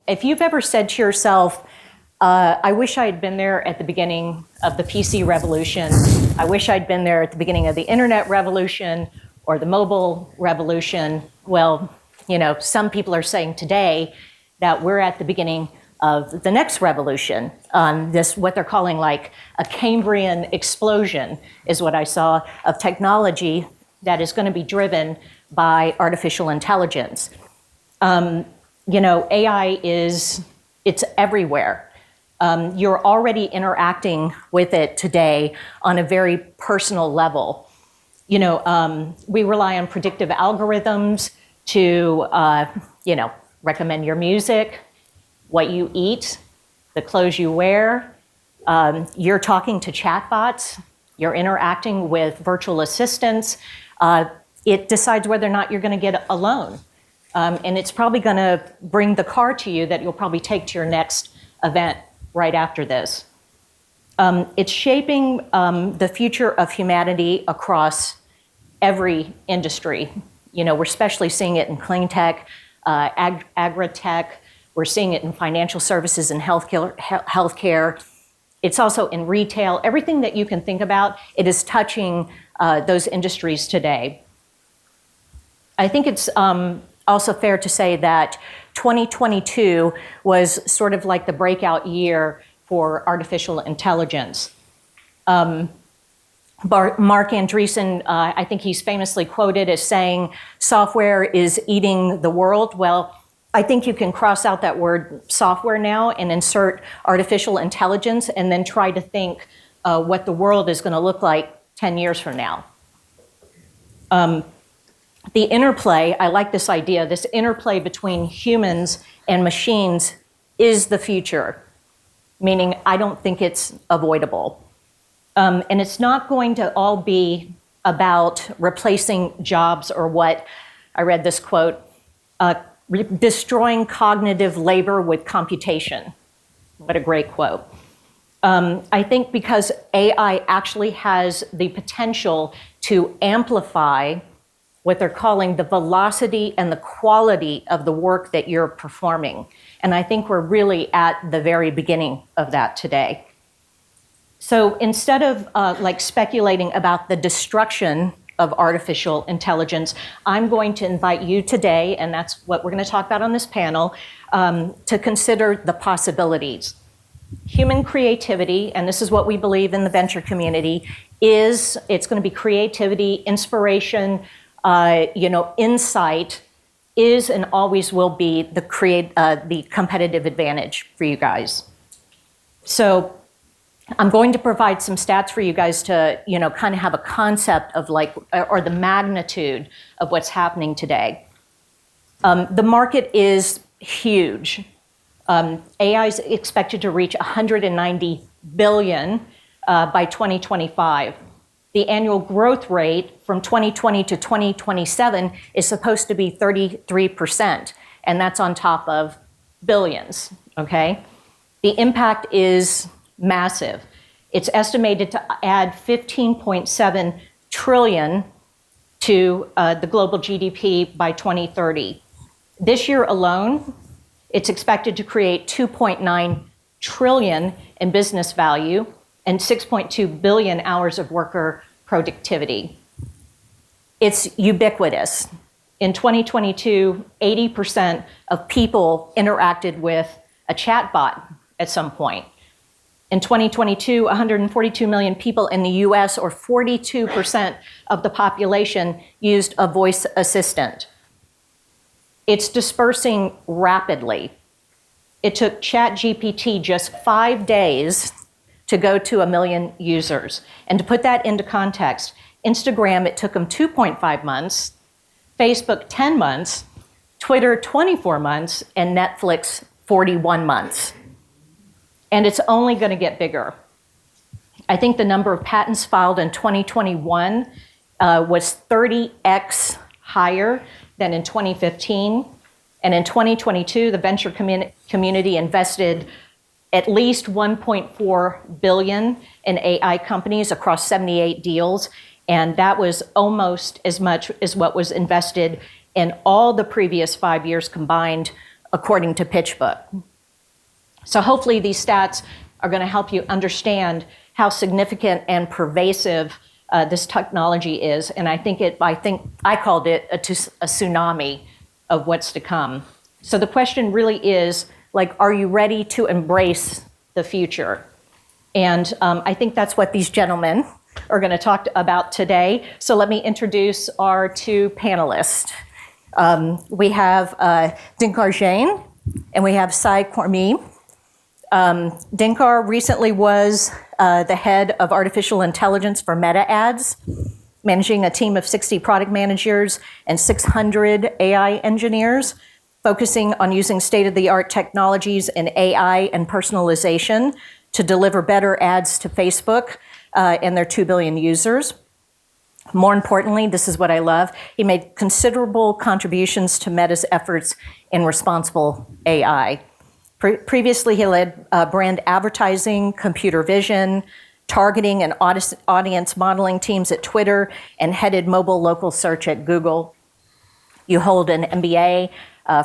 If you've ever said to yourself, I wish I had been there at the beginning of the PC revolution, I wish I'd been there at the beginning of the internet revolution or the mobile revolution, well, you know, some people are saying today that we're at the beginning of the next revolution. This, what they're calling like a Cambrian explosion, is what I saw, of technology that is going to be driven by artificial intelligence. You know, AI it's everywhere. You're already interacting with it today on a very personal level. You know, we rely on predictive algorithms to, you know, recommend your music, what you eat, the clothes you wear. You're talking to chatbots. You're interacting with virtual assistants. It decides whether or not you're going to get a loan. And it's probably going to bring the car to you that you'll probably take to your next event right after this. It's shaping the future of humanity across every industry. You know, we're especially seeing it in clean tech, agri-tech. We're seeing it in financial services and healthcare. It's also in retail. Everything that you can think about, it is touching those industries today. I think it's also fair to say that 2022 was sort of like the breakout year for artificial intelligence. Mark Andreessen, I think he's famously quoted as saying, software is eating the world. Well, I think you can cross out that word software now and insert artificial intelligence and then try to think what the world is going to look like 10 years from now. The interplay, I like this idea, this interplay between humans and machines is the future, meaning I don't think it's avoidable. And it's not going to all be about replacing jobs or what, I read this quote, destroying cognitive labor with computation. What a great quote. I think because AI actually has the potential to amplify what they're calling the velocity and the quality of the work that you're performing. And I think we're really at the very beginning of that today. So instead of like speculating about the destruction of artificial intelligence, I'm going to invite you today, and that's what we're going to talk about on this panel, to consider the possibilities. Human creativity, and this is what we believe in the venture community, it's going to be creativity, inspiration, you know, insight is and always will be the competitive advantage for you guys. So I'm going to provide some stats for you guys to, you know, kind of have a concept of like, or the magnitude of what's happening today. The market is huge. AI is expected to reach 190 billion by 2025. The annual growth rate from 2020 to 2027 is supposed to be 33%, and that's on top of billions, okay? The impact is massive. It's estimated to add 15.7 trillion to the global GDP by 2030. This year alone, it's expected to create 2.9 trillion in business value and 6.2 billion hours of worker productivity. It's ubiquitous. In 2022, 80% of people interacted with a chatbot at some point. In 2022, 142 million people in the US, or 42% of the population, used a voice assistant. It's dispersing rapidly. It took ChatGPT just 5 days to go to 1 million users. And to put that into context, Instagram, it took them 2.5 months, Facebook 10 months, Twitter 24 months, and Netflix 41 months. And it's only going to get bigger. I think the number of patents filed in 2021 was 30x higher than in 2015. And in 2022, the venture community invested at least 1.4 billion in AI companies across 78 deals. And that was almost as much as what was invested in all the previous 5 years combined according to PitchBook. So hopefully these stats are going to help you understand how significant and pervasive this technology is. And I think I called it a tsunami of what's to come. So the question really is, like, are you ready to embrace the future? And I think that's what these gentlemen are going to talk about today. So let me introduce our two panelists. We have Dinkar Jain, and we have Khormaee. Dinkar recently was the head of artificial intelligence for Meta Ads, managing a team of 60 product managers and 600 AI engineers, focusing on using state-of-the-art technologies in AI and personalization to deliver better ads to Facebook and their 2 billion users. More importantly, this is what I love, he made considerable contributions to Meta's efforts in responsible AI. Previously, he led brand advertising, computer vision, targeting and audience modeling teams at Twitter, and headed mobile local search at Google. You hold an MBA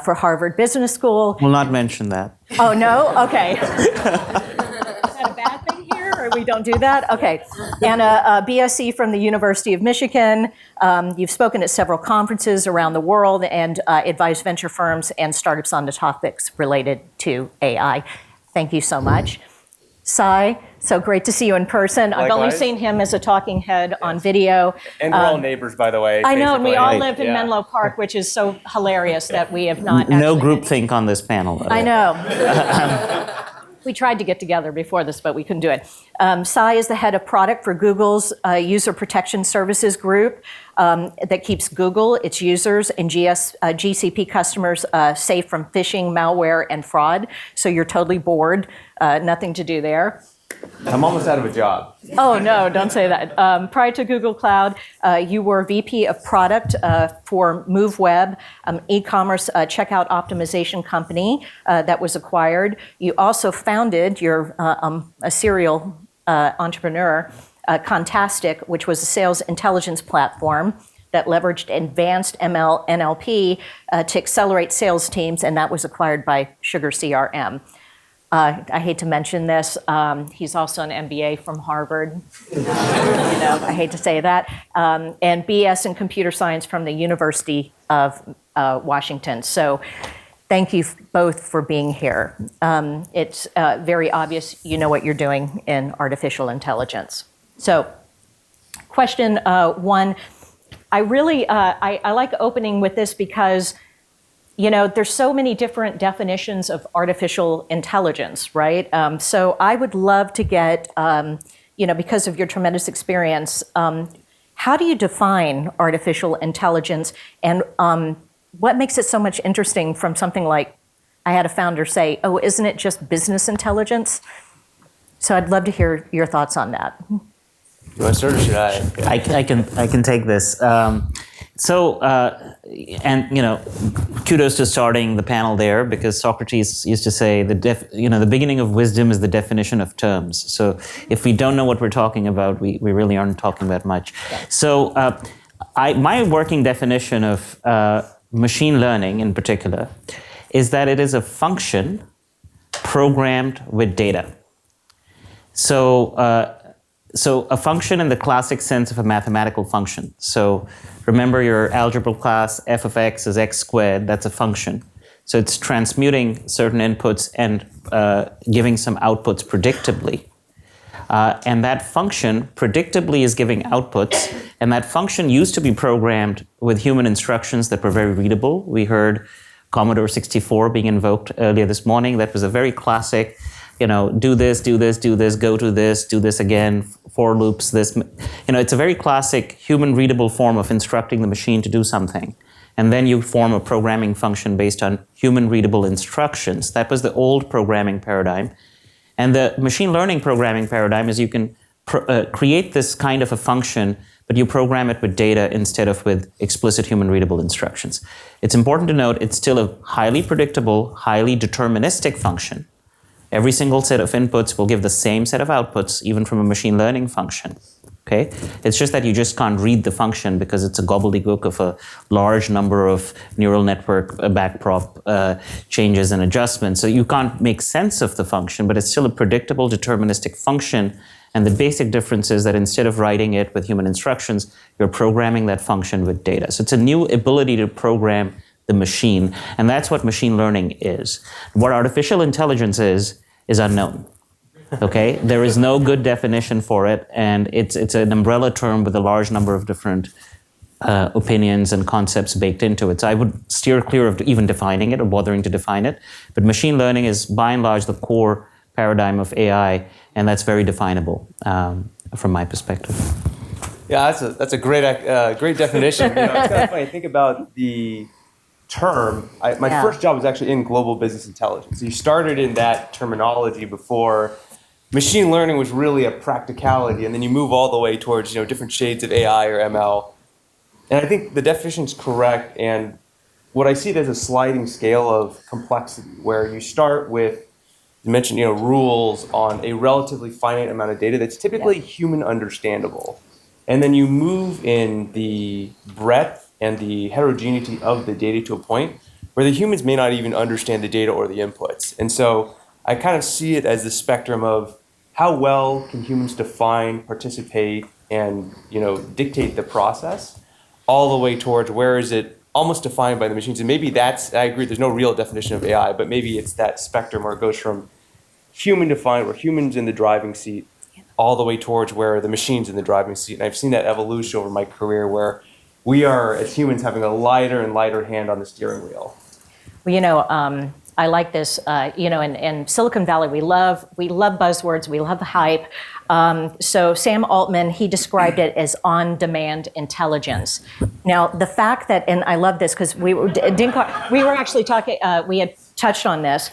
for Harvard Business School. We'll not mention that. Oh, no? Okay. Is that a bad thing here, or we don't do that? Okay. And a BSc from the University of Michigan. You've spoken at several conferences around the world and advised venture firms and startups on the topics related to AI. Thank you so much. Sai, so great to see you in person. Likewise. I've only seen him as a talking head on video. And we're all neighbors, by the way. I know, and we all basically. live in Menlo Park, which is so hilarious that we have not No actually- groupthink on this panel. I know. We tried to get together before this, but we couldn't do it. Sai is the head of product for Google's User Protection Services group that keeps Google, its users, and GCP customers safe from phishing, malware, and fraud. So you're totally bored. Nothing to do there. I'm almost out of a job. Oh, no, don't say that. Prior to Google Cloud, you were VP of product for MoveWeb, e-commerce checkout optimization company that was acquired. You also founded, you're a serial entrepreneur, Contastic, which was a sales intelligence platform that leveraged advanced ML, NLP to accelerate sales teams, and that was acquired by Sugar CRM. I hate to mention this. He's also an MBA from Harvard. I hate to say that. And BS in computer science from the University of Washington. So thank you both for being here. It's very obvious you know what you're doing in artificial intelligence. So question one, I really, I like opening with this because there's so many different definitions of artificial intelligence, right? So I would love to get, because of your tremendous experience, how do you define artificial intelligence, and what makes it so much interesting from something like, I had a founder say, oh, isn't it just business intelligence? So I'd love to hear your thoughts on that. You want to start or should I? I can take this. Kudos to starting the panel there, because Socrates used to say the beginning of wisdom is the definition of terms. So if we don't know what we're talking about, we really aren't talking about much. Yeah. So my working definition of machine learning in particular is that it is a function programmed with data. So a function in the classic sense of a mathematical function. So remember your algebra class, f of x is x squared, that's a function. So it's transmuting certain inputs and giving some outputs predictably. And that function predictably is giving outputs, and that function used to be programmed with human instructions that were very readable. We heard Commodore 64 being invoked earlier this morning. That was a very classic, do this, do this, do this, go to this, do this again, for loops, this. It's a very classic human readable form of instructing the machine to do something. And then you form a programming function based on human readable instructions. That was the old programming paradigm. And the machine learning programming paradigm is you can create this kind of a function, but you program it with data instead of with explicit human readable instructions. It's important to note it's still a highly predictable, highly deterministic function. Every single set of inputs will give the same set of outputs, even from a machine learning function. Okay, it's just that you just can't read the function because it's a gobbledygook of a large number of neural network backprop changes and adjustments. So you can't make sense of the function, but it's still a predictable deterministic function. And the basic difference is that instead of writing it with human instructions, you're programming that function with data. So it's a new ability to program the machine, and that's what machine learning is. What artificial intelligence is unknown. Okay, there is no good definition for it, and it's an umbrella term with a large number of different opinions and concepts baked into it. So I would steer clear of even defining it or bothering to define it. But machine learning is by and large the core paradigm of AI, and that's very definable from my perspective. Yeah, that's a great definition. It's kind of funny. Think about the term. My first job was actually in global business intelligence. So you started in that terminology before machine learning was really a practicality, and then you move all the way towards different shades of AI or ML. And I think the definition is correct, and what I see it as a sliding scale of complexity, where you start with, you mentioned rules on a relatively finite amount of data that's typically human understandable, and then you move in the breadth and the heterogeneity of the data to a point where the humans may not even understand the data or the inputs. And so I kind of see it as the spectrum of how well can humans define, participate, and dictate the process, all the way towards where is it almost defined by the machines. And maybe that's, I agree, there's no real definition of AI, but maybe it's that spectrum where it goes from human defined, where humans in the driving seat, all the way towards where the machine's in the driving seat. And I've seen that evolution over my career where we are, as humans, having a lighter and lighter hand on the steering wheel. Well, I like this, in Silicon Valley, we love buzzwords, we love the hype. So Sam Altman, he described it as on-demand intelligence. Now, the fact that, and I love this because we were actually talking, we had touched on this,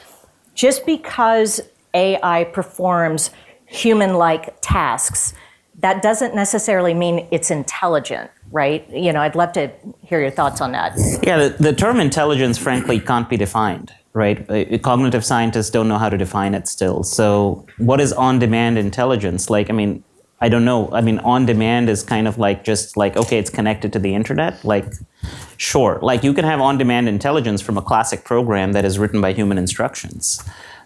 just because AI performs human-like tasks, that doesn't necessarily mean it's intelligent, right? I'd love to hear your thoughts on that. Yeah, the term intelligence, frankly, can't be defined, right? Cognitive scientists don't know how to define it still. So what is on-demand intelligence? I don't know. On-demand is kind of okay, it's connected to the internet. Sure. You can have on-demand intelligence from a classic program that is written by human instructions.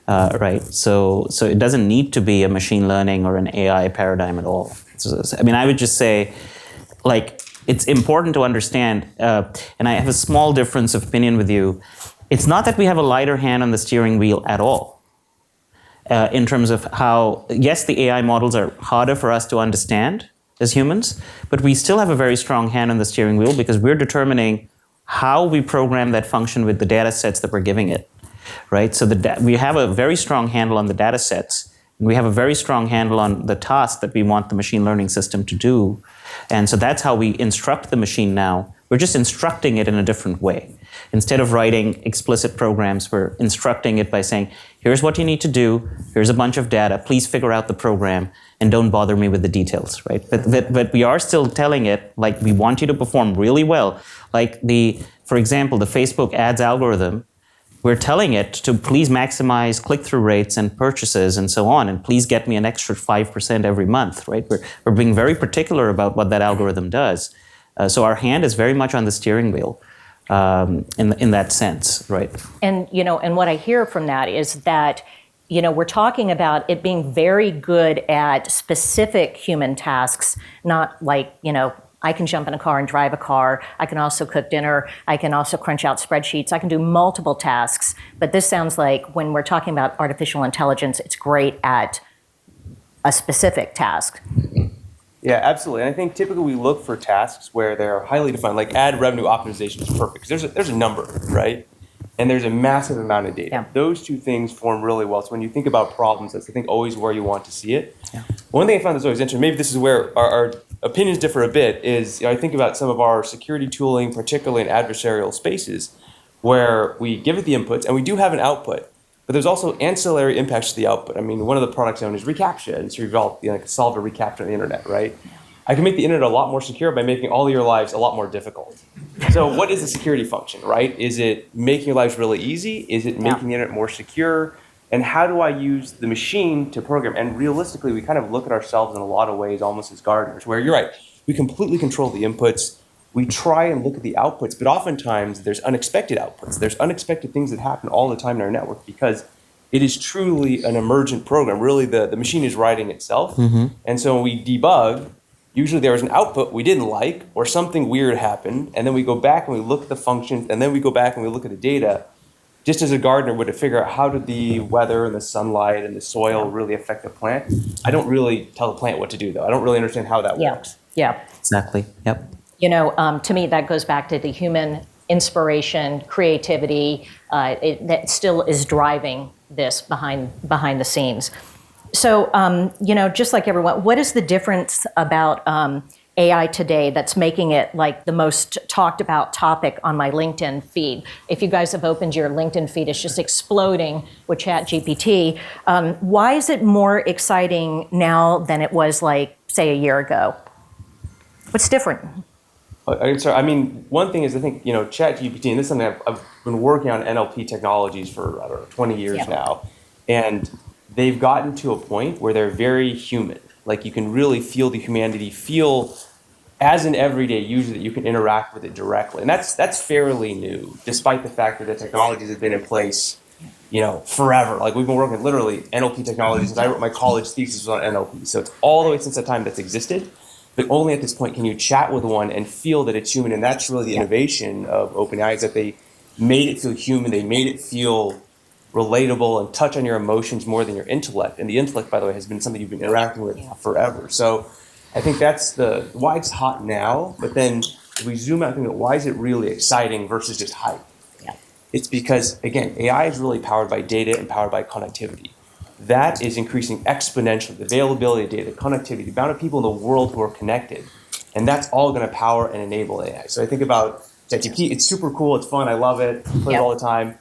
Right, so it doesn't need to be a machine learning or an AI paradigm at all. I would just say, it's important to understand, and I have a small difference of opinion with you. It's not that we have a lighter hand on the steering wheel at all, in terms of how, yes, the AI models are harder for us to understand as humans, but we still have a very strong hand on the steering wheel because we're determining how we program that function with the data sets that we're giving it. Right, so we have a very strong handle on the data sets, and we have a very strong handle on the tasks that we want the machine learning system to do. And so that's how we instruct the machine now. We're just instructing it in a different way. Instead of writing explicit programs, we're instructing it by saying, here's what you need to do, here's a bunch of data, please figure out the program, and don't bother me with the details, right? But we are still telling it, we want you to perform really well. For example, the Facebook ads algorithm, we're telling it to please maximize click-through rates and purchases and so on, and please get me an extra 5% every month, right? We're being very particular about what that algorithm does. So our hand is very much on the steering wheel in that sense, right? And, and what I hear from that is that, we're talking about it being very good at specific human tasks, not I can jump in a car and drive a car. I can also cook dinner. I can also crunch out spreadsheets. I can do multiple tasks. But this sounds like when we're talking about artificial intelligence, it's great at a specific task. Yeah, absolutely. And I think typically we look for tasks where they're highly defined, like ad revenue optimization is perfect. There's a number, right? And there's a massive amount of data. Yeah. Those two things form really well. So when you think about problems, that's I think always where you want to see it. Yeah. One thing I found that's always interesting, maybe this is where our opinions differ a bit, is I think about some of our security tooling, particularly in adversarial spaces, where we give it the inputs and we do have an output, but there's also ancillary impacts to the output. One of the products I own is reCAPTCHA, and so you've solved a reCAPTCHA on the internet, right? I can make the internet a lot more secure by making all of your lives a lot more difficult. So what is the security function, right? Is it making your lives really easy? Is it making the internet more secure? And how do I use the machine to program? And realistically, we kind of look at ourselves in a lot of ways almost as gardeners, where you're right, we completely control the inputs. We try and look at the outputs, but oftentimes there's unexpected outputs. There's unexpected things that happen all the time in our network because it is truly an emergent program. Really, the machine is writing itself. And so when we debug, usually there was an output we didn't like or something weird happened, and then we go back and we look at the functions, and then we go back and we look at the data, just as a gardener would to figure out how did the weather and the sunlight and the soil really affect the plant. I don't really tell the plant what to do, though. I don't really understand how that works. Yeah. Exactly. Yep. To me, that goes back to the human inspiration, creativity, that still is driving this behind the scenes. So, just like everyone, what is the difference about AI today that's making it like the most talked about topic on my LinkedIn feed? If you guys have opened your LinkedIn feed, it's just exploding with ChatGPT. Why is it more exciting now than it was like, say, a year ago? What's different? I'm sorry. I mean, one thing is I think, ChatGPT, and this is something I've been working on NLP technologies for, 20 years now. And they've gotten to a point where they're very human. Like you can really feel the humanity, feel as an everyday user that you can interact with it directly. And that's fairly new, despite the fact that the technologies have been in place, forever. Like we've been working literally NLP technologies since I wrote my college thesis on NLP. So it's all the way since that time that's existed. But only at this point can you chat with one and feel that it's human. And that's really the innovation of OpenAI, is that they made it feel human. They made it feel relatable and touch on your emotions more than your intellect. And the intellect, by the way, has been something you've been interacting with forever. So I think that's why it's hot now. But then if we zoom out and think, why is it really exciting versus just hype? Yeah. It's because, again, AI is really powered by data and powered by connectivity. That is increasing exponentially, the availability of data, connectivity, the amount of people in the world who are connected. And that's all going to power and enable AI. So I think about ChatGPT, it's super cool, it's fun, I love it, play it all the time.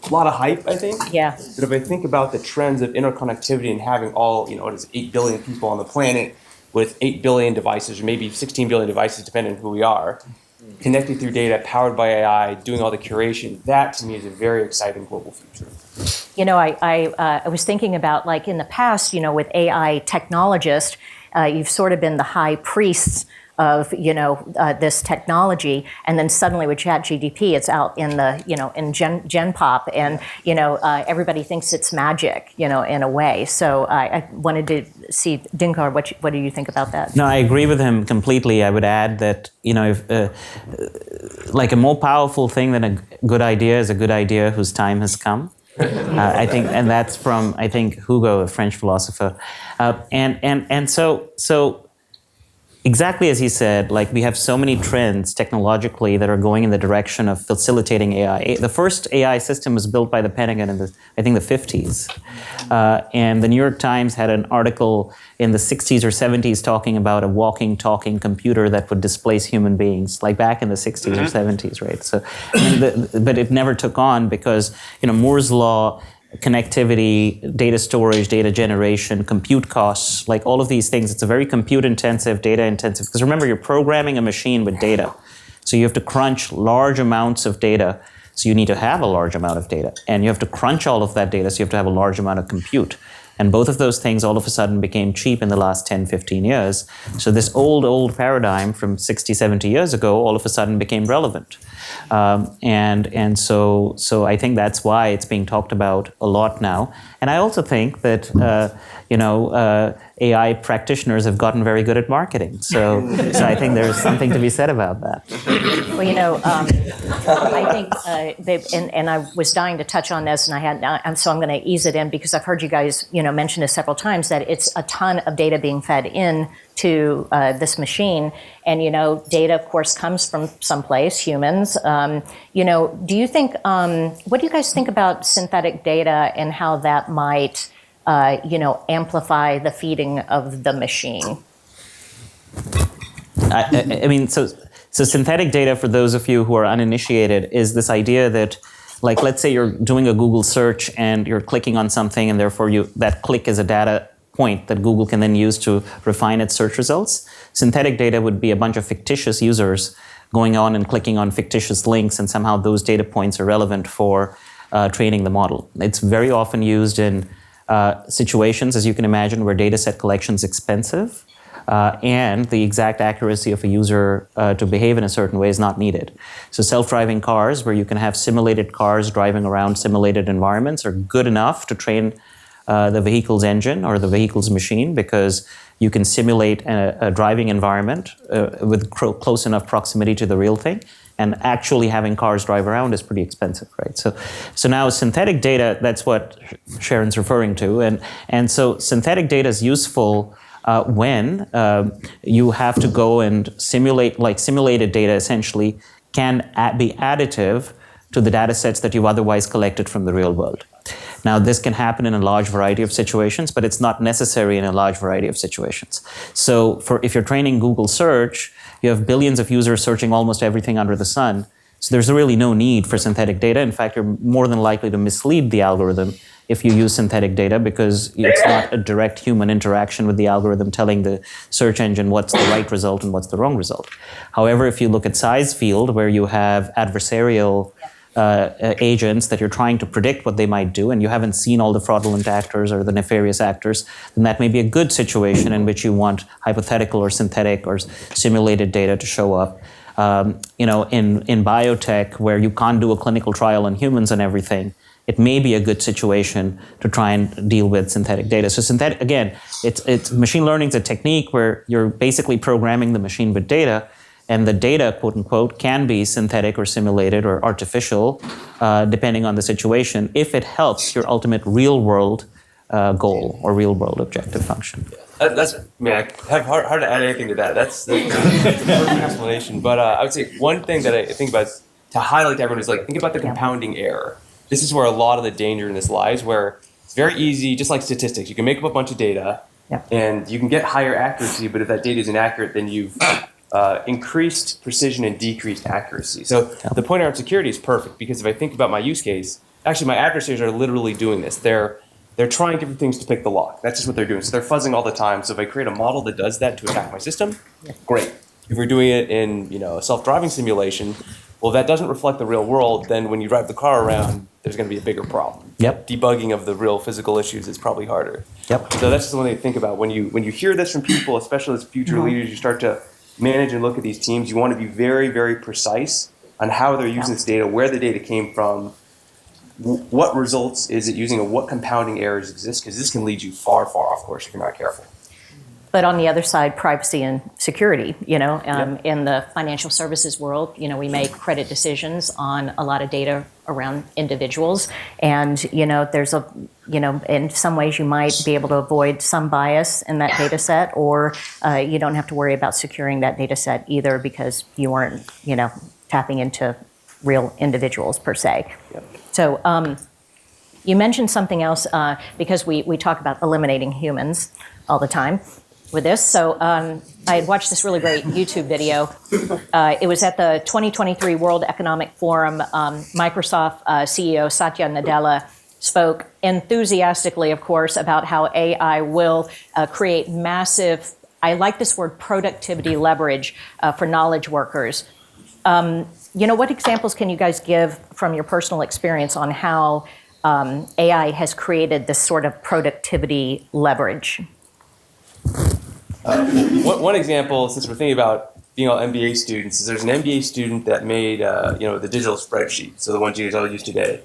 A lot of hype, I think. Yeah. But if I think about the trends of interconnectivity and having all, 8 billion people on the planet with 8 billion devices, or maybe 16 billion devices, depending on who we are, connected through data, powered by AI, doing all the curation, that to me is a very exciting global future. I was thinking about, like, in the past, with AI technologists, you've sort of been the high priests of, this technology, and then suddenly with ChatGPT, it's out in the, in Gen Pop, and, everybody thinks it's magic, in a way. So I wanted to see, Dinkar, what do you think about that? No, I agree with him completely. I would add that, like a more powerful thing than a good idea is a good idea whose time has come. I think, and that's from, I think, Hugo, a French philosopher. And so exactly as he said, like we have so many trends technologically that are going in the direction of facilitating AI. The first AI system was built by the Pentagon in I think the 50s. And the New York Times had an article in the 60s or 70s talking about a walking, talking computer that would displace human beings, like back in the 60s or 70s, right? So, but it never took on because, Moore's law, connectivity, data storage, data generation, compute costs, like all of these things. It's a very compute intensive, data intensive, because remember, you're programming a machine with data. So you have to crunch large amounts of data. So you need to have a large amount of data. And you have to crunch all of that data, so you have to have a large amount of compute. And both of those things all of a sudden became cheap in the last 10, 15 years. So this old paradigm from 60, 70 years ago all of a sudden became relevant. And so I think that's why it's being talked about a lot now. And I also think that, AI practitioners have gotten very good at marketing. So I think there's something to be said about that. Well, I think, and I was dying to touch on this, and so I'm going to ease it in because I've heard you guys, mention this several times, that it's a ton of data being fed in to this machine. And, data, of course, comes from someplace, humans. Do you think, what do you guys think about synthetic data and how that might, amplify the feeding of the machine? I mean, so synthetic data, for those of you who are uninitiated, is this idea that, like, let's say you're doing a Google search and you're clicking on something, and therefore that click is a data point that Google can then use to refine its search results. Synthetic data would be a bunch of fictitious users going on and clicking on fictitious links, and somehow those data points are relevant for training the model. It's very often used in situations, as you can imagine, where data set collection is expensive and the exact accuracy of a user to behave in a certain way is not needed. So self-driving cars, where you can have simulated cars driving around simulated environments, are good enough to train the vehicle's engine or the vehicle's machine, because you can simulate a driving environment with close enough proximity to the real thing. And actually having cars drive around is pretty expensive, right? So now synthetic data, that's what Sharon's referring to. And so synthetic data is useful when you have to go and simulate, like simulated data essentially can be additive to the data sets that you've otherwise collected from the real world. Now, this can happen in a large variety of situations, but it's not necessary in a large variety of situations. So if you're training Google search, you have billions of users searching almost everything under the sun. So there's really no need for synthetic data. In fact, you're more than likely to mislead the algorithm if you use synthetic data, because it's not a direct human interaction with the algorithm telling the search engine what's the right result and what's the wrong result. However, if you look at size field, where you have adversarial agents that you're trying to predict what they might do, and you haven't seen all the fraudulent actors or the nefarious actors, then that may be a good situation in which you want hypothetical or synthetic or simulated data to show up. In biotech, where you can't do a clinical trial on humans and everything, it may be a good situation to try and deal with synthetic data. So synthetic, again, it's machine learning is a technique where you're basically programming the machine with data. And the data, quote unquote, can be synthetic or simulated or artificial, depending on the situation, if it helps your ultimate real world goal or real world objective function. I have hard to add anything to that. That's a perfect explanation. But I would say one thing that I think about is to highlight to everyone is think about the compounding error. This is where a lot of the danger in this lies, where it's very easy, just like statistics. You can make up a bunch of data and you can get higher accuracy, but if that data is inaccurate, then you've increased precision and decreased accuracy. So the point around security is perfect, because if I think about my use case, actually my adversaries are literally doing this. They're trying different things to pick the lock. That's just what they're doing. So they're fuzzing all the time. So if I create a model that does that to attack my system, great. If we're doing it in a self-driving simulation, well, if that doesn't reflect the real world, then when you drive the car around, there's going to be a bigger problem. Debugging of the real physical issues is probably harder. So that's just one thing to think about. When you hear this from people, especially as future leaders, you start to manage and look at these teams, you want to be very, very precise on how they're using this data, where the data came from, what results is it using, and what compounding errors exist, because this can lead you far, far off course if you're not careful. But on the other side, privacy and security, in the financial services world, we make credit decisions on a lot of data around individuals. And, there's in some ways you might be able to avoid some bias in that data set, or you don't have to worry about securing that data set either, because you weren't, tapping into real individuals per se. So you mentioned something else, because we talk about eliminating humans all the time with this. So I had watched this really great YouTube video. It was at the 2023 World Economic Forum. Microsoft CEO Satya Nadella spoke enthusiastically, of course, about how AI will create massive, I like this word, productivity leverage for knowledge workers. What examples can you guys give from your personal experience on how AI has created this sort of productivity leverage? One example, since we're thinking about being all MBA students, is there's an MBA student that made the digital spreadsheet, so the ones you guys all use today.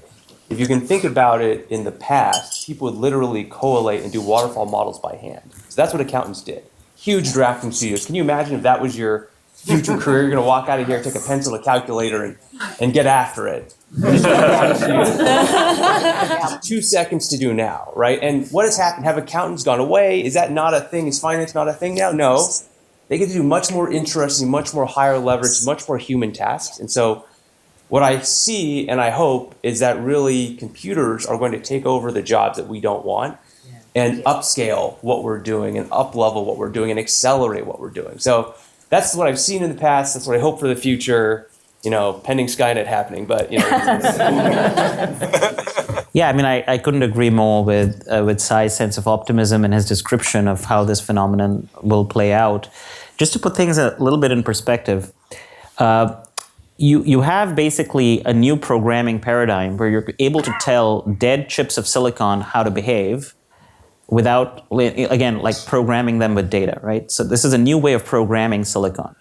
If you can think about it, in the past, people would literally collate and do waterfall models by hand. So that's what accountants did. Huge drafting studios. Can you imagine if that was your future career? You're going to walk out of here, take a pencil, a calculator, and get after it. 2 seconds to do now, right? And what has happened? Have accountants gone away? Is that not a thing? Is finance not a thing now? No. They get to do much more interesting, much more higher leverage, much more human tasks. And so what I see and I hope is that really computers are going to take over the jobs that we don't want and upscale what we're doing and up-level what we're doing and accelerate what we're doing. So that's what I've seen in the past. That's what I hope for the future, pending Skynet happening. But, Yeah, I couldn't agree more with Sai's sense of optimism and his description of how this phenomenon will play out. Just to put things a little bit in perspective, you have basically a new programming paradigm where you're able to tell dead chips of silicon how to behave without, again, like programming them with data, right? So this is a new way of programming silicon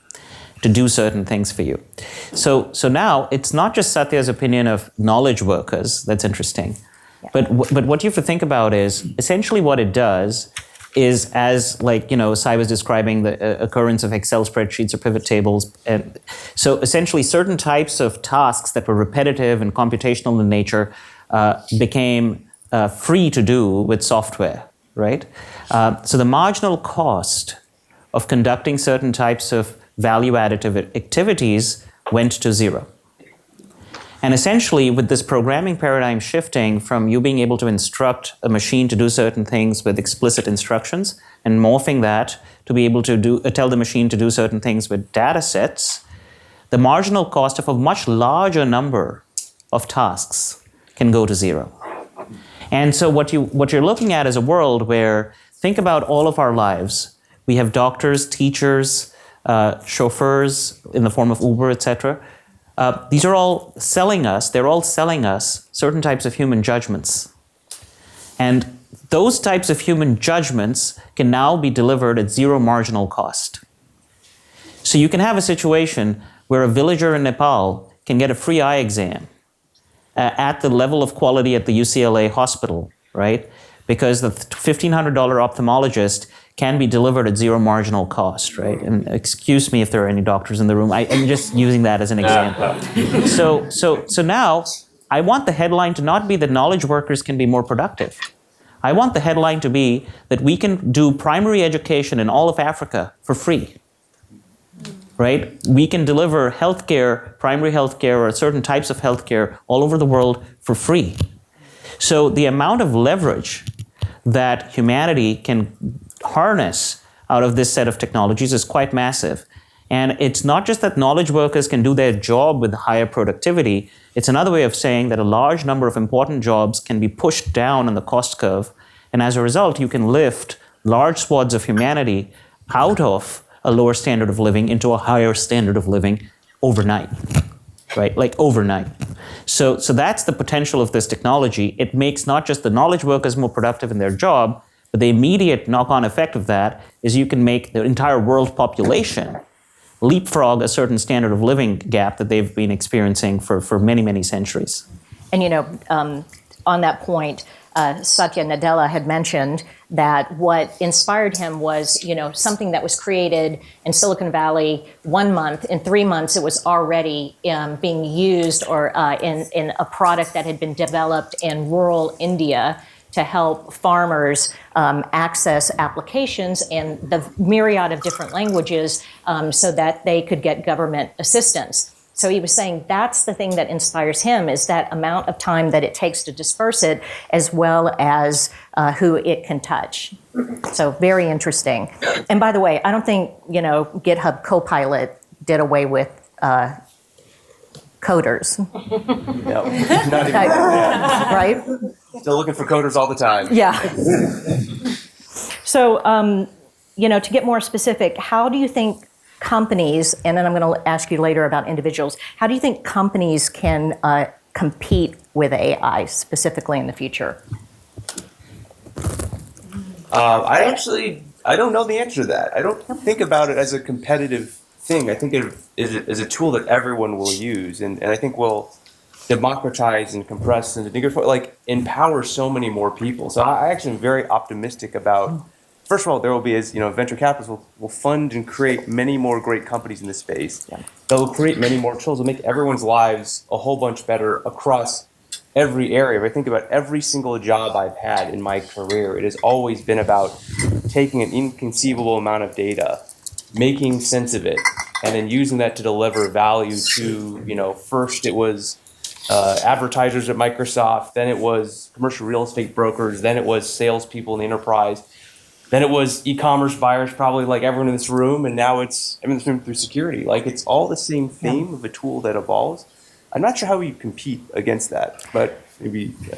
to do certain things for you. So now it's not just Satya's opinion of knowledge workers that's interesting, but what you have to think about is essentially what it does is, as like, Sai was describing the occurrence of Excel spreadsheets or pivot tables. And so essentially certain types of tasks that were repetitive and computational in nature became free to do with software, right? So the marginal cost of conducting certain types of value additive activities went to zero. And essentially, with this programming paradigm shifting from you being able to instruct a machine to do certain things with explicit instructions and morphing that to be able to tell the machine to do certain things with data sets, the marginal cost of a much larger number of tasks can go to zero. And so what you're looking at is a world where, think about all of our lives. We have doctors, teachers, chauffeurs in the form of Uber, etc. These are all they're all selling us certain types of human judgments. And those types of human judgments can now be delivered at zero marginal cost. So you can have a situation where a villager in Nepal can get a free eye exam at the level of quality at the UCLA hospital, right? Because the $1,500 ophthalmologist can be delivered at zero marginal cost, right? And excuse me if there are any doctors in the room. I'm just using that as an example. So now, I want the headline to not be that knowledge workers can be more productive. I want the headline to be that we can do primary education in all of Africa for free, right? We can deliver healthcare, primary healthcare, or certain types of healthcare all over the world for free. So the amount of leverage that humanity can harness out of this set of technologies is quite massive. And it's not just that knowledge workers can do their job with higher productivity, it's another way of saying that a large number of important jobs can be pushed down on the cost curve, and as a result, you can lift large swaths of humanity out of a lower standard of living into a higher standard of living overnight, right? Like overnight. So that's the potential of this technology. It makes not just the knowledge workers more productive in their job, but the immediate knock-on effect of that is you can make the entire world population leapfrog a certain standard of living gap that they've been experiencing for many, many centuries. And on that point, Satya Nadella had mentioned that what inspired him was, something that was created in Silicon Valley 1 month. In 3 months, it was already being used or in a product that had been developed in rural India to help farmers access applications in the myriad of different languages so that they could get government assistance. So he was saying that's the thing that inspires him, is that amount of time that it takes to disperse it, as well as who it can touch. So very interesting. And by the way, I don't think, GitHub Copilot did away with coders. No, not even Right? Still looking for coders all the time. Yeah. So, to get more specific, how do you think companies, and then I'm going to ask you later about individuals, how do you think companies can compete with AI specifically in the future? I don't know the answer to that. I don't think about it as a competitive thing. I think it is a tool that everyone will use, and I think will democratize and compress and empower so many more people. So I actually am very optimistic about. First of all, there will be, as venture capitalists will fund and create many more great companies in this space. Yeah. They'll create many more tools. They'll make everyone's lives a whole bunch better across every area. If I think about every single job I've had in my career, it has always been about taking an inconceivable amount of data, making sense of it, and then using that to deliver value to, first it was advertisers at Microsoft, then it was commercial real estate brokers, then it was salespeople in the enterprise. Then it was e-commerce buyers, probably like everyone in this room, and now it's everyone in this room through security. It's all the same theme of a tool that evolves. I'm not sure how we compete against that, but maybe. Yeah.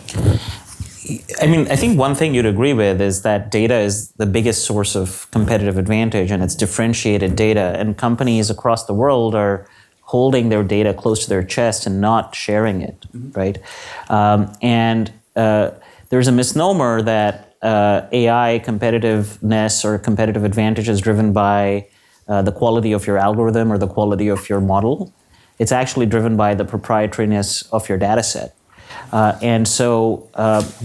I think one thing you'd agree with is that data is the biggest source of competitive advantage, and it's differentiated data. And companies across the world are holding their data close to their chest and not sharing it, right? There's a misnomer that AI competitiveness or competitive advantage is driven by the quality of your algorithm or the quality of your model. It's actually driven by the proprietariness of your data set.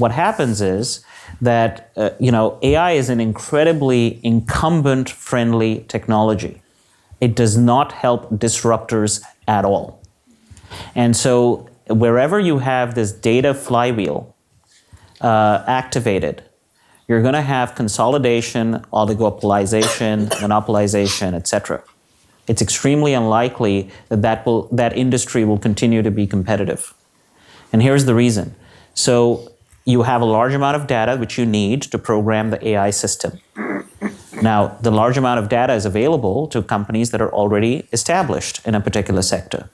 What happens is that AI is an incredibly incumbent-friendly technology. It does not help disruptors at all. And so wherever you have this data flywheel activated, you're going to have consolidation, oligopolization, monopolization, etc. It's extremely unlikely that industry will continue to be competitive. And here's the reason. So you have a large amount of data which you need to program the AI system. Now, the large amount of data is available to companies that are already established in a particular sector.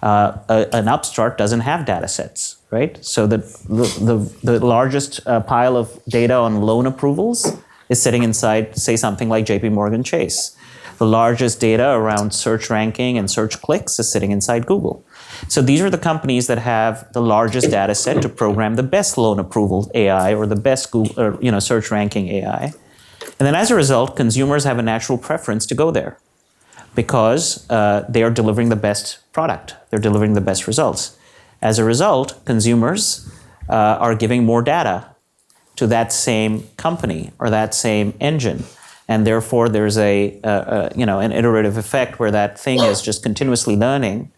An upstart doesn't have data sets, right? So the largest pile of data on loan approvals is sitting inside, say, something like JP Morgan Chase. The largest data around search ranking and search clicks is sitting inside Google. So these are the companies that have the largest data set to program the best loan approval AI or the best Google, or, search ranking AI. And then as a result, consumers have a natural preference to go there because they are delivering the best product. They're delivering the best results. As a result, consumers are giving more data to that same company or that same engine. And therefore, there's an iterative effect where that thing is just continuously learning,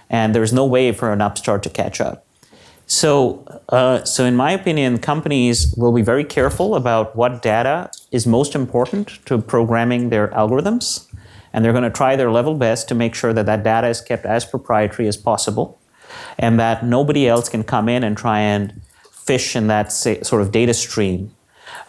and there's no way for an upstart to catch up. So in my opinion, companies will be very careful about what data is most important to programming their algorithms, and they're going to try their level best to make sure that that data is kept as proprietary as possible, and that nobody else can come in and try and fish in that sort of data stream.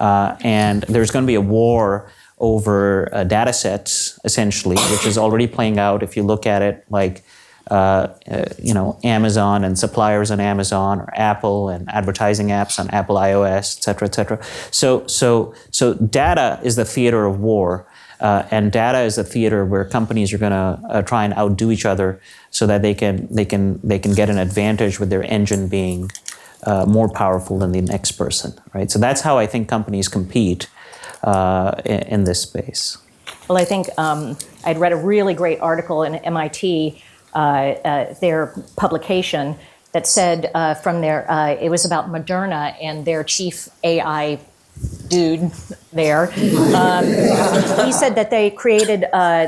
And there's going to be a war over data sets, essentially, which is already playing out if you look at it like Amazon and suppliers on Amazon, or Apple and advertising apps on Apple iOS, et cetera, et cetera. So data is the theater of war, and data is the theater where companies are going to try and outdo each other so that they can get an advantage with their engine being more powerful than the next person, right? So that's how I think companies compete in this space. Well, I think I'd read a really great article in MIT, their publication, that said it was about Moderna and their chief AI dude there. He said that they created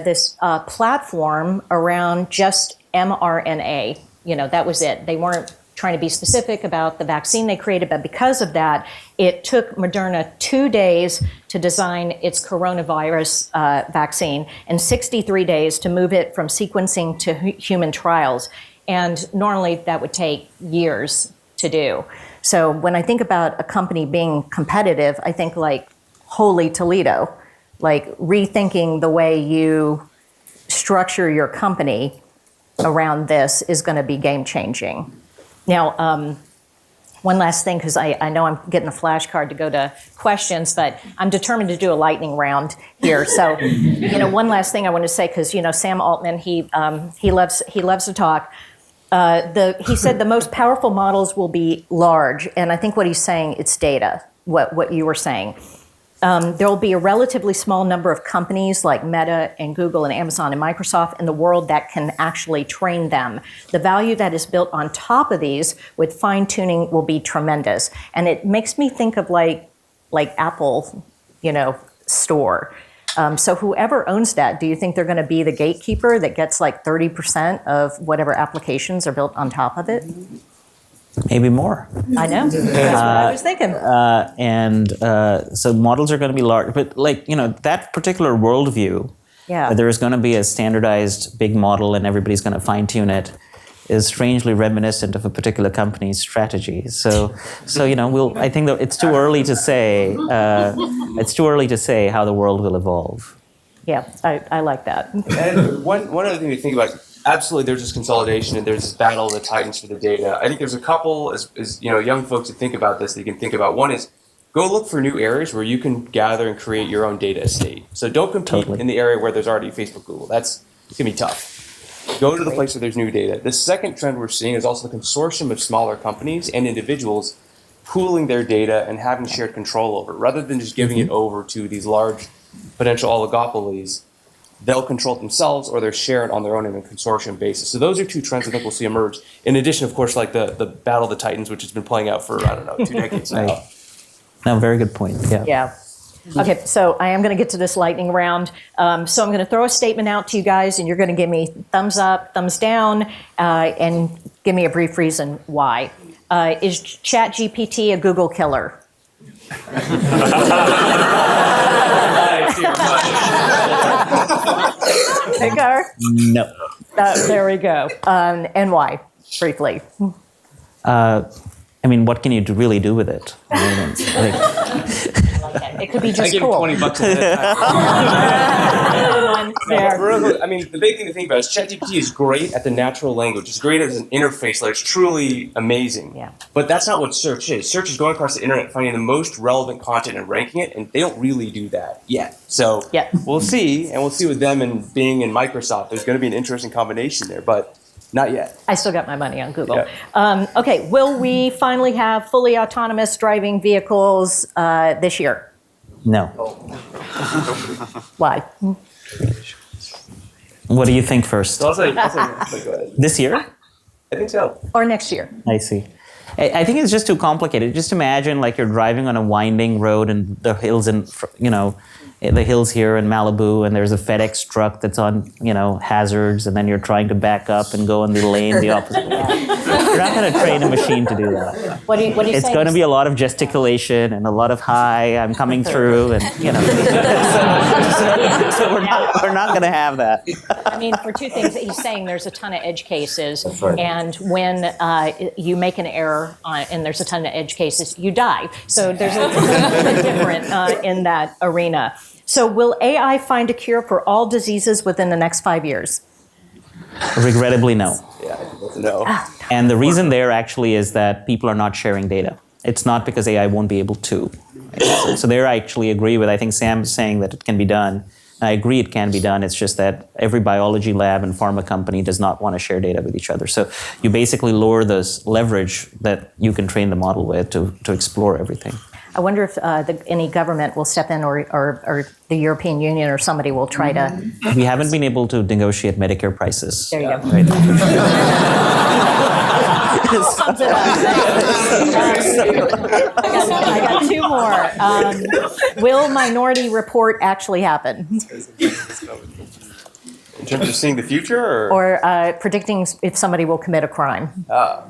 this platform around just mRNA. That was it. They weren't trying to be specific about the vaccine they created, but because of that, it took Moderna 2 days to design its coronavirus vaccine and 63 days to move it from sequencing to human trials. And normally that would take years to do. So when I think about a company being competitive, I think like holy Toledo, like rethinking the way you structure your company around this is going to be game changing. Now, one last thing, because I know I'm getting a flashcard to go to questions, but I'm determined to do a lightning round here. So, one last thing I want to say, because Sam Altman, he loves to talk. He said the most powerful models will be large, and I think what he's saying, it's data. What you were saying. There will be a relatively small number of companies like Meta and Google and Amazon and Microsoft in the world that can actually train them. The value that is built on top of these with fine-tuning will be tremendous. And it makes me think of like Apple, store. So whoever owns that, do you think they're going to be the gatekeeper that gets like 30% of whatever applications are built on top of it? Maybe more. I know. That's what I was thinking. So models are going to be large, but that particular worldview, that there is going to be a standardized big model and everybody's going to fine tune it, is strangely reminiscent of a particular company's strategy. So I think that it's too early to say. It's too early to say how the world will evolve. Yeah, I like that. And one other thing to think about. Absolutely, there's this consolidation and there's this battle of the titans for the data. I think there's a couple, as young folks that think about this, that you can think about. One is go look for new areas where you can gather and create your own data estate. So don't compete in the area where there's already Facebook, Google. It's gonna be tough. Go to the place where there's new data. The second trend we're seeing is also the consortium of smaller companies and individuals pooling their data and having shared control over it. Rather than just giving it over to these large potential oligopolies, they'll control it themselves or they'll share it on their own in a consortium basis. So those are two trends I think we'll see emerge. In addition, of course, like the Battle of the Titans, which has been playing out for, 2 decades now. No, very good point. Yeah. Yeah. Okay, so I am going to get to this lightning round. So I'm going to throw a statement out to you guys, and you're going to give me thumbs up, thumbs down, and give me a brief reason why. Is ChatGPT a Google killer? Dinkar? No. There we go. And why? Briefly. I mean, what can you really do with it? I mean, It could be I just give cool. $20 a minute. There. I mean, the big thing to think about is ChatGPT is great at the natural language. It's great as an interface layer. It's truly amazing. Yeah. But that's not what search is. Search is going across the internet, finding the most relevant content and ranking it, and they don't really do that yet. So Yeah. we'll see, and we'll see with them and Bing and Microsoft. There's going to be an interesting combination there, but not yet. I still got my money on Google. Yeah. Okay, will we finally have fully autonomous driving vehicles this year? no. Why? What do you think first? So I'll say go ahead. This year? I think so. Or next year? I see. I think it's just too complicated. Just imagine like you're driving on a winding road and the hills the hills here in Malibu, and there's a FedEx truck that's on, hazards, and then you're trying to back up and go in the lane the opposite way. You're not going to train a machine to do that. What do you It's say? going to be a lot of gesticulation and a lot of hi, I'm coming through, and so we're not going to have that. I mean, for two things that he's saying, there's a ton of edge cases, and when you make an error and there's a ton of edge cases, you die. So there's a little bit different in that arena. So will AI find a cure for all diseases within the next 5 years? Regrettably, no. Yeah, I think that's a no. And the reason there actually is that people are not sharing data. It's not because AI won't be able to. So there I actually agree with, I think Sam's saying that it can be done. I agree it can be done. It's just that every biology lab and pharma company does not want to share data with each other. So you basically lower this leverage that you can train the model with to explore everything. I wonder if any government will step in or the European Union or somebody will try to. We haven't been able to negotiate Medicare prices. There you go. Right. Sums it up. I got two more. Will Minority Report actually happen? In terms of seeing the future, or Predicting if somebody will commit a crime? I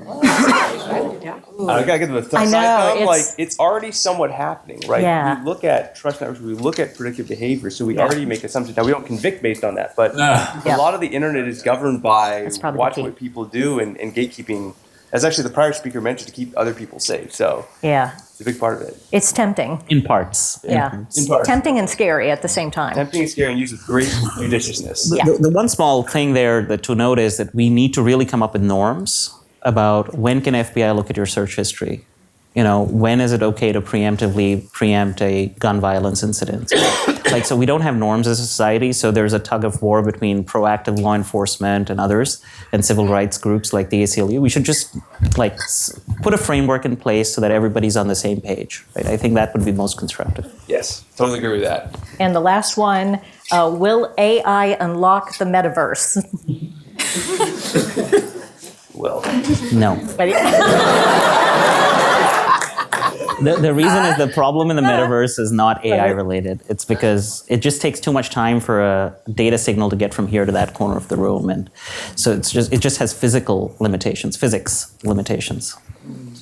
gotta give them a I thumbs know, up. Like it's already somewhat happening, right? Yeah. We look at trust networks, we look at predictive behavior, so we already make assumptions. Now we don't convict based on that, but a lot of the internet is governed by probably the watching key. what people do and gatekeeping. As actually the prior speaker mentioned, to keep other people safe. So Yeah, it's a big part of it. it's tempting. In parts. Yeah, In part. tempting and scary at the same time. Tempting and scary and used with great judiciousness. Yeah. The one small thing there to note is that we need to really come up with norms about when can FBI look at your search history. When is it okay to preemptively preempt a gun violence incident? So we don't have norms as a society, so there's a tug of war between proactive law enforcement and others, and civil rights groups like the ACLU. We should just put a framework in place so that everybody's on the same page. Right? I think that would be most constructive. Yes, totally agree with that. And the last one, will AI unlock the metaverse? Well, No. But The reason is the problem in the metaverse is not AI related. It's because it just takes too much time for a data signal to get from here to that corner of the room, and so it just has physics limitations.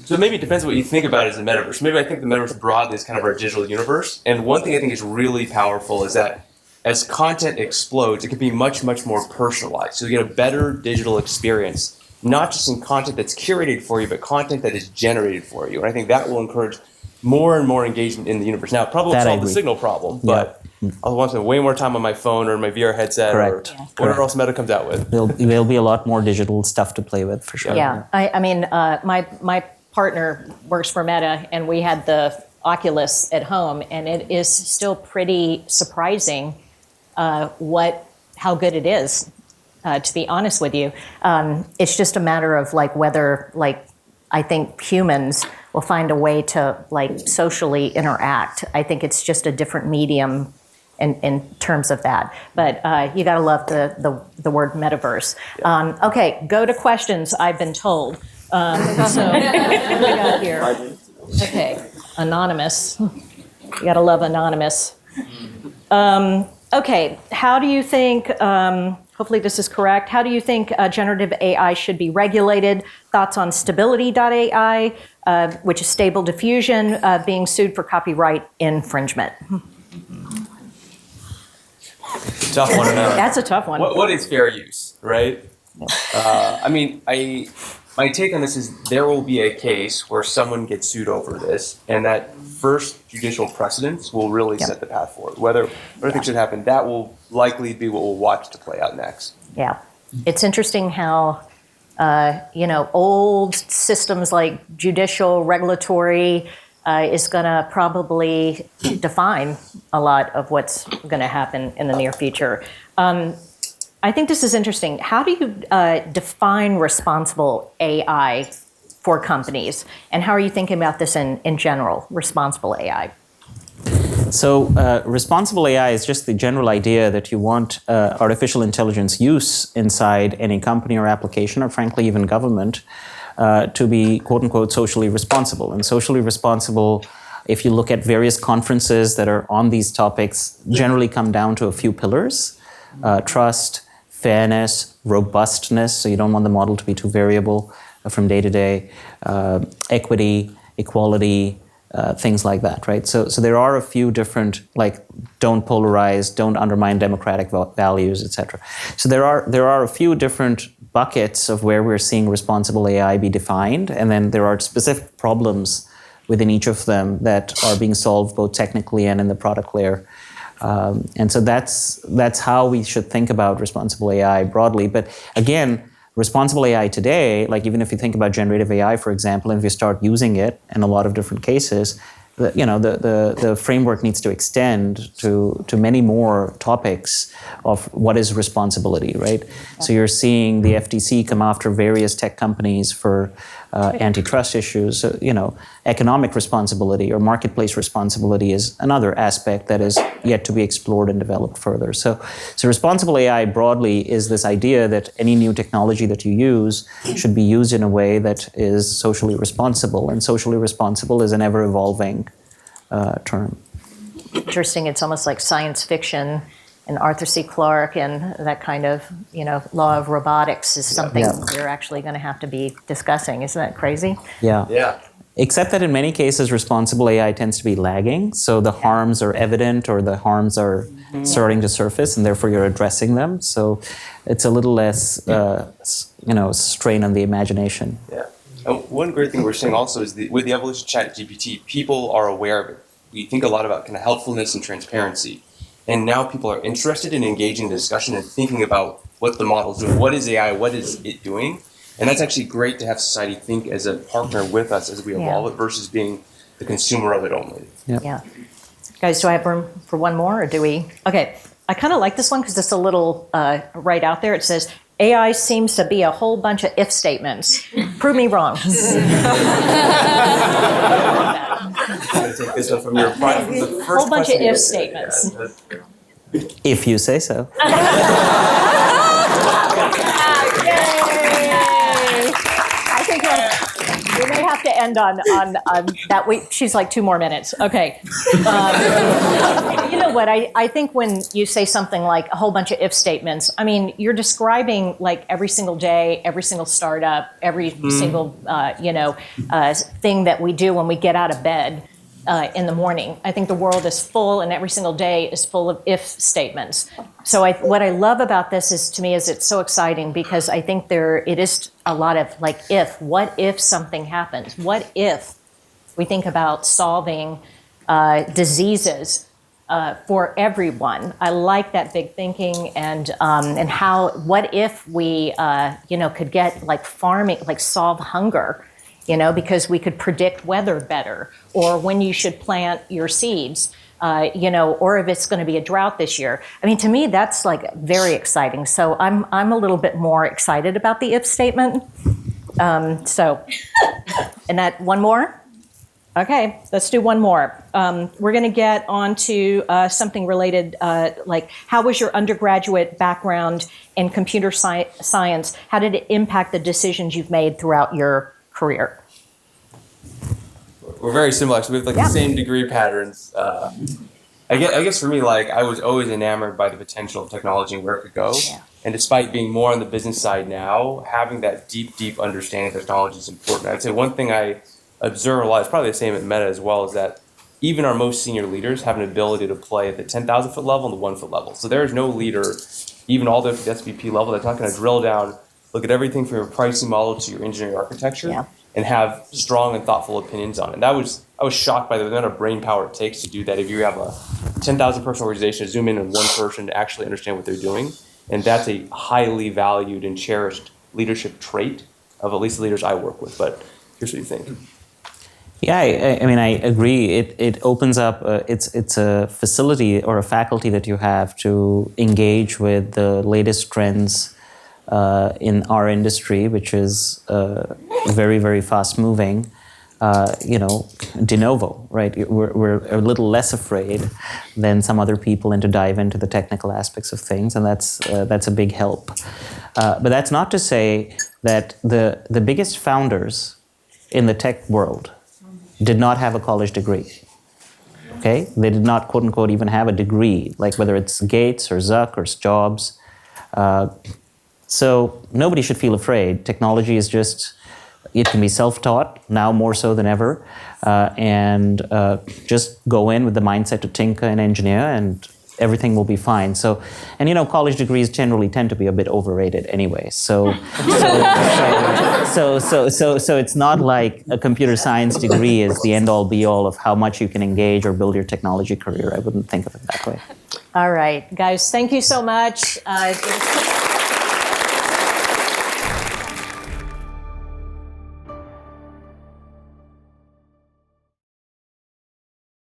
so maybe it depends on what you think about as a metaverse. Maybe I think the metaverse broadly is kind of our digital universe. And one thing I think is really powerful is that as content explodes, it can be much, much more personalized. So you get a better digital experience, not just in content that's curated for you, but content that is generated for you. And I think that will encourage more and more engagement in the universe. Now, it probably won't That I solve the agree. signal problem, but I'll want to spend way more time on my phone or my VR headset Correct. or Yeah. whatever else Meta comes out with. There'll be a lot more digital stuff to play with for sure. yeah, I mean, my partner works for Meta, and we had the Oculus at home, and it is still pretty surprising how good it is. to be honest with you. It's just a matter of like whether like I think humans will find a way to like socially interact. I think it's just a different medium in terms of that. But you got to love the word metaverse. Okay, go to questions, I've been told. So what do we got here? Okay, anonymous. You got to love anonymous. Okay, how do you think, hopefully this is correct, how do you think generative AI should be regulated? Thoughts on stability.ai, which is Stable Diffusion, being sued for copyright infringement? Tough one to know. That's a tough one. What is fair use, right? I mean, my take on this is there will be a case where someone gets sued over this, and that first judicial precedence will really set the path forward. Whether things should happen, that will likely be what we'll watch to play out next. Yeah, it's interesting how old systems like judicial, regulatory is going to probably define a lot of what's going to happen in the near future. I think this is interesting. How do you define responsible AI for companies? And how are you thinking about this in general, responsible AI? So responsible AI is just the general idea that you want artificial intelligence use inside any company or application, or frankly even government, to be quote unquote socially responsible. And socially responsible, if you look at various conferences that are on these topics, generally come down to a few pillars: trust, fairness, robustness, so you don't want the model to be too variable from day to day, equity, equality, things like that, right? So there are a few different, like, don't polarize, don't undermine democratic values, etc. So there are a few different buckets of where we're seeing responsible AI be defined, and then there are specific problems within each of them that are being solved both technically and in the product layer. And so that's how we should think about responsible AI broadly. But again, responsible AI today, like even if you think about generative AI, for example, and if you start using it in a lot of different cases, the framework needs to extend to many more topics of what is responsibility, right? Yeah. So you're seeing the FTC come after various tech companies for antitrust issues. So, economic responsibility or marketplace responsibility is another aspect that is yet to be explored and developed further. So responsible AI broadly is this idea that any new technology that you use should be used in a way that is socially responsible, and socially responsible is an ever-evolving term. Interesting. It's almost like science fiction, and Arthur C. Clarke and that kind of, law of robotics is something we're actually going to have to be discussing. Isn't that crazy? Yeah. Except that in many cases, responsible AI tends to be lagging. So the harms are evident, or the harms are starting to surface, and therefore you're addressing them. So it's a little less, strain on the imagination. Yeah. One great thing we're seeing also is with the evolution of ChatGPT, people are aware of it. We think a lot about kind of helpfulness and transparency. And now people are interested in engaging the discussion and thinking about what the model's doing. What is AI? What is it doing? And that's actually great to have society think as a partner with us as we evolve it versus being the consumer of it only. Yeah. Guys, do I have room for one more, or do we? Okay. I kind of like this one because it's a little right out there. It says, AI seems to be a whole bunch of if statements. Prove me wrong. I'm going to take this one from your first whole bunch of if statements. If you say so. I think we may have to end on that. She's like 2 more minutes. Okay. You know what? I think when you say something like a whole bunch of if statements, I mean, you're describing like every single day, every single startup, every single thing that we do when we get out of bed in the morning. I think the world is full, and every single day is full of if statements. So what I love about this is, to me, is it's so exciting because I think it is a lot of like what if something happens? What if we think about solving diseases for everyone? I like that big thinking, and what if we could get like farming, like solve hunger, because we could predict weather better, or when you should plant your seeds. or if it's going to be a drought this year. I mean, to me, that's like very exciting. So I'm a little bit more excited about the if statement. And that one more? Okay, let's do one more. We're going to get on to something related, like how was your undergraduate background in computer science? How did it impact the decisions you've made throughout your career? We're very similar. Actually, we have the same degree patterns. I guess for me, I was always enamored by the potential of technology and where it could go. Yeah. And despite being more on the business side now, having that deep understanding of technology is important. I'd say one thing I observe a lot, it's probably the same at Meta as well, is that even our most senior leaders have an ability to play at the 10,000 foot level and the 1 foot level. So there is no leader, even all the way up to the SVP level, that's not going to drill down, look at everything from your pricing model to your engineering architecture, and have strong and thoughtful opinions on it. And I was shocked by the amount of brain power it takes to do that. If you have a 10,000 person organization, zoom in on one person to actually understand what they're doing, and that's a highly valued and cherished leadership trait of at least the leaders I work with. But here's what you think. Yeah, I mean, I agree. It opens up, it's a facility or a faculty that you have to engage with the latest trends in our industry, which is very, very fast moving. De novo, right? We're a little less afraid than some other people and to dive into the technical aspects of things, and that's a big help. But that's not to say that the biggest founders in the tech world did not have a college degree. Okay, they did not, quote unquote, even have a degree, like whether it's Gates or Zuck or Jobs. So nobody should feel afraid. Technology is just, it can be self-taught now more so than ever, and just go in with the mindset to tinker and engineer, and everything will be fine. So, and college degrees generally tend to be a bit overrated anyway. So it's not like a computer science degree is the end-all be-all of how much you can engage or build your technology career. I wouldn't think of it that way. All right, guys, thank you so much.